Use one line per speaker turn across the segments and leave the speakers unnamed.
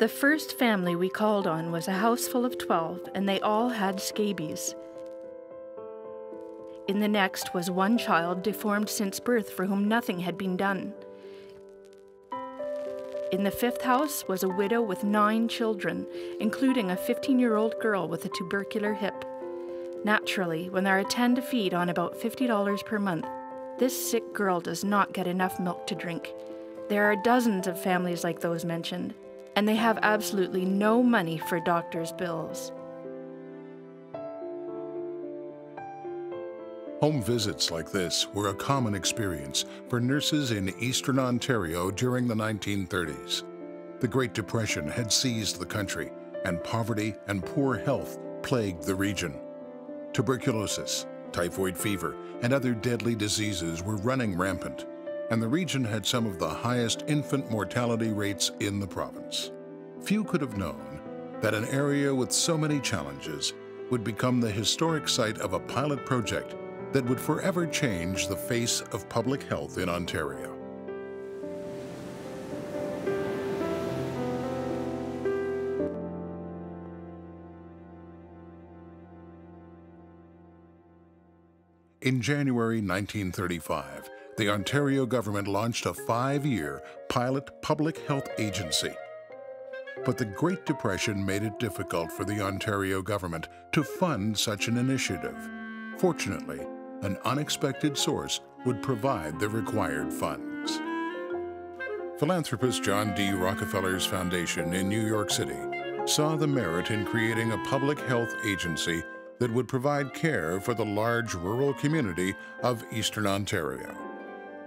The first family we called on was a house full of 12, and they all had scabies. In the next was one child deformed since birth for whom nothing had been done. In the fifth house was a widow with 9 children, including a 15-year-old girl with a tubercular hip. Naturally, when there are 10 to feed on about $50 per month, this sick girl does not get enough milk to drink. There are dozens of families like those mentioned, and they have absolutely no money for doctors' bills.
Home visits like this were a common experience for nurses in Eastern Ontario during the 1930s. The Great Depression had seized the country, and poverty and poor health plagued the region. Tuberculosis, typhoid fever, and other deadly diseases were running rampant, and the region had some of the highest infant mortality rates in the province. Few could have known that an area with so many challenges would become the historic site of a pilot project that would forever change the face of public health in Ontario. In January 1935, the Ontario government launched a 5-year pilot public health agency. But the Great Depression made it difficult for the Ontario government to fund such an initiative. Fortunately, an unexpected source would provide the required funds. Philanthropist John D. Rockefeller's foundation in New York City saw the merit in creating a public health agency that would provide care for the large rural community of Eastern Ontario.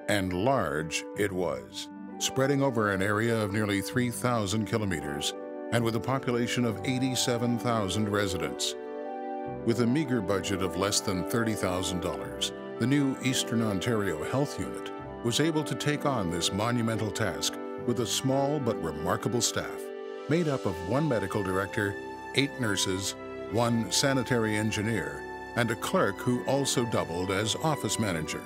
And large it was, spreading over an area of nearly 3,000 kilometers and with a population of 87,000 residents. With a meager budget of less than $30,000, the new Eastern Ontario Health Unit was able to take on this monumental task with a small but remarkable staff, made up of 1 medical director, 8 nurses, 1 sanitary engineer, and a clerk who also doubled as office manager.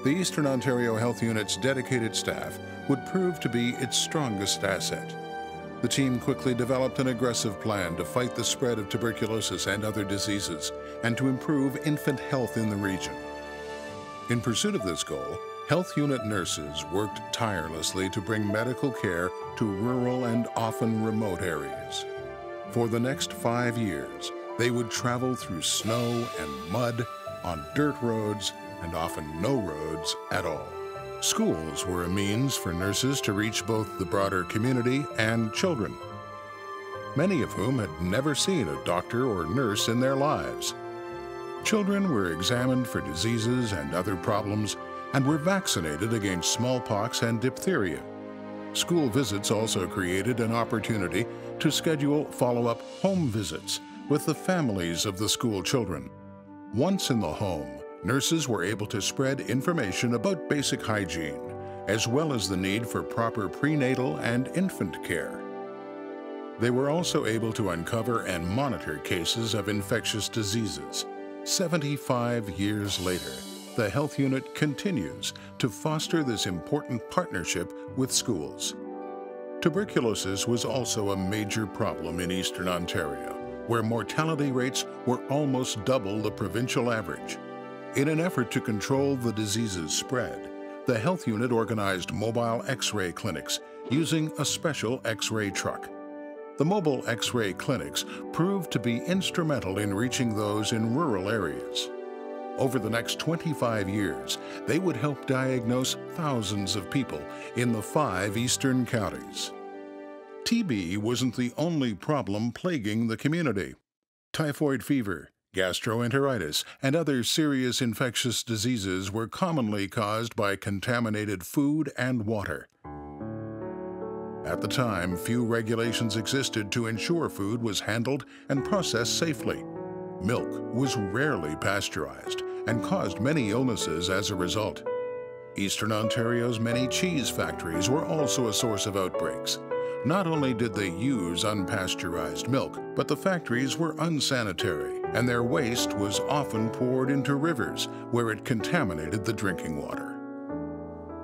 The Eastern Ontario Health Unit's dedicated staff would prove to be its strongest asset. The team quickly developed an aggressive plan to fight the spread of tuberculosis and other diseases, and to improve infant health in the region. In pursuit of this goal, Health Unit nurses worked tirelessly to bring medical care to rural and often remote areas. For the next 5 years, they would travel through snow and mud, on dirt roads, and often no roads at all. Schools were a means for nurses to reach both the broader community and children, many of whom had never seen a doctor or nurse in their lives. Children were examined for diseases and other problems and were vaccinated against smallpox and diphtheria. School visits also created an opportunity to schedule follow-up home visits with the families of the school children. Once in the home, nurses were able to spread information about basic hygiene, as well as the need for proper prenatal and infant care. They were also able to uncover and monitor cases of infectious diseases. 75 years later, the Health Unit continues to foster this important partnership with schools. Tuberculosis was also a major problem in Eastern Ontario, where mortality rates were almost double the provincial average. In an effort to control the disease's spread, the Health Unit organized mobile X-ray clinics using a special X-ray truck. The mobile X-ray clinics proved to be instrumental in reaching those in rural areas. Over the next 25 years, they would help diagnose thousands of people in the 5 eastern counties. TB wasn't the only problem plaguing the community. Typhoid fever, gastroenteritis, and other serious infectious diseases were commonly caused by contaminated food and water. At the time, few regulations existed to ensure food was handled and processed safely. Milk was rarely pasteurized and caused many illnesses as a result. Eastern Ontario's many cheese factories were also a source of outbreaks. Not only did they use unpasteurized milk, but the factories were unsanitary, and their waste was often poured into rivers where it contaminated the drinking water.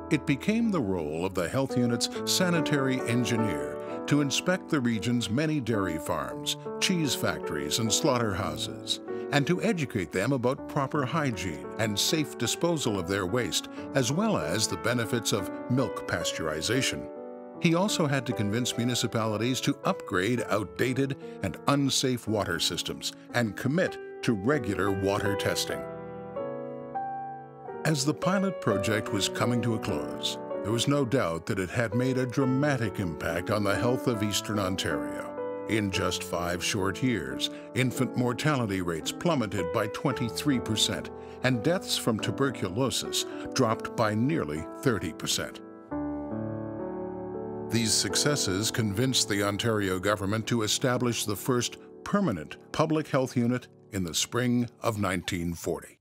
It became the role of the Health Unit's sanitary engineer to inspect the region's many dairy farms, cheese factories, and slaughterhouses, and to educate them about proper hygiene and safe disposal of their waste, as well as the benefits of milk pasteurization. He also had to convince municipalities to upgrade outdated and unsafe water systems and commit to regular water testing. As the pilot project was coming to a close, there was no doubt that it had made a dramatic impact on the health of Eastern Ontario. In just 5 short years, infant mortality rates plummeted by 23%, and deaths from tuberculosis dropped by nearly 30%. These successes convinced the Ontario government to establish the first permanent public health unit in the spring of 1940.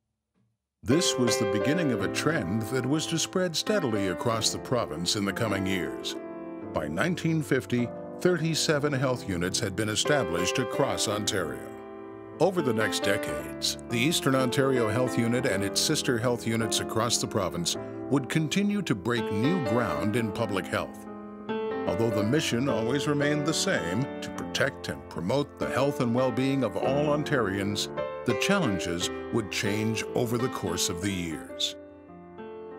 This was the beginning of a trend that was to spread steadily across the province in the coming years. By 1950, 37 health units had been established across Ontario. Over the next decades, the Eastern Ontario Health Unit and its sister health units across the province would continue to break new ground in public health. Although the mission always remained the same, to protect and promote the health and well-being of all Ontarians, the challenges would change over the course of the years.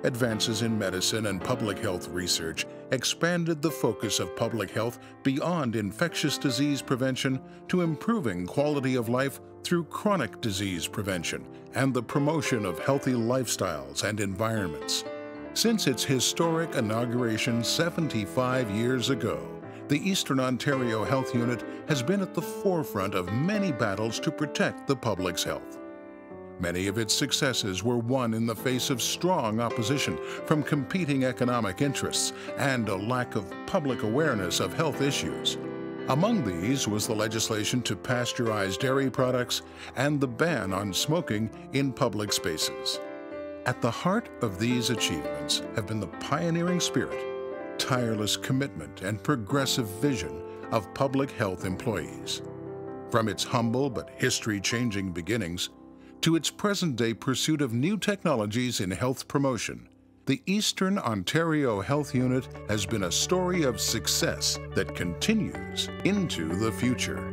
Advances in medicine and public health research expanded the focus of public health beyond infectious disease prevention to improving quality of life through chronic disease prevention and the promotion of healthy lifestyles and environments. Since its historic inauguration 75 years ago, the Eastern Ontario Health Unit has been at the forefront of many battles to protect the public's health. Many of its successes were won in the face of strong opposition from competing economic interests and a lack of public awareness of health issues. Among these was the legislation to pasteurize dairy products and the ban on smoking in public spaces. At the heart of these achievements have been the pioneering spirit, tireless commitment, and progressive vision of public health employees. From its humble but history-changing beginnings to its present-day pursuit of new technologies in health promotion, the Eastern Ontario Health Unit has been a story of success that continues into the future.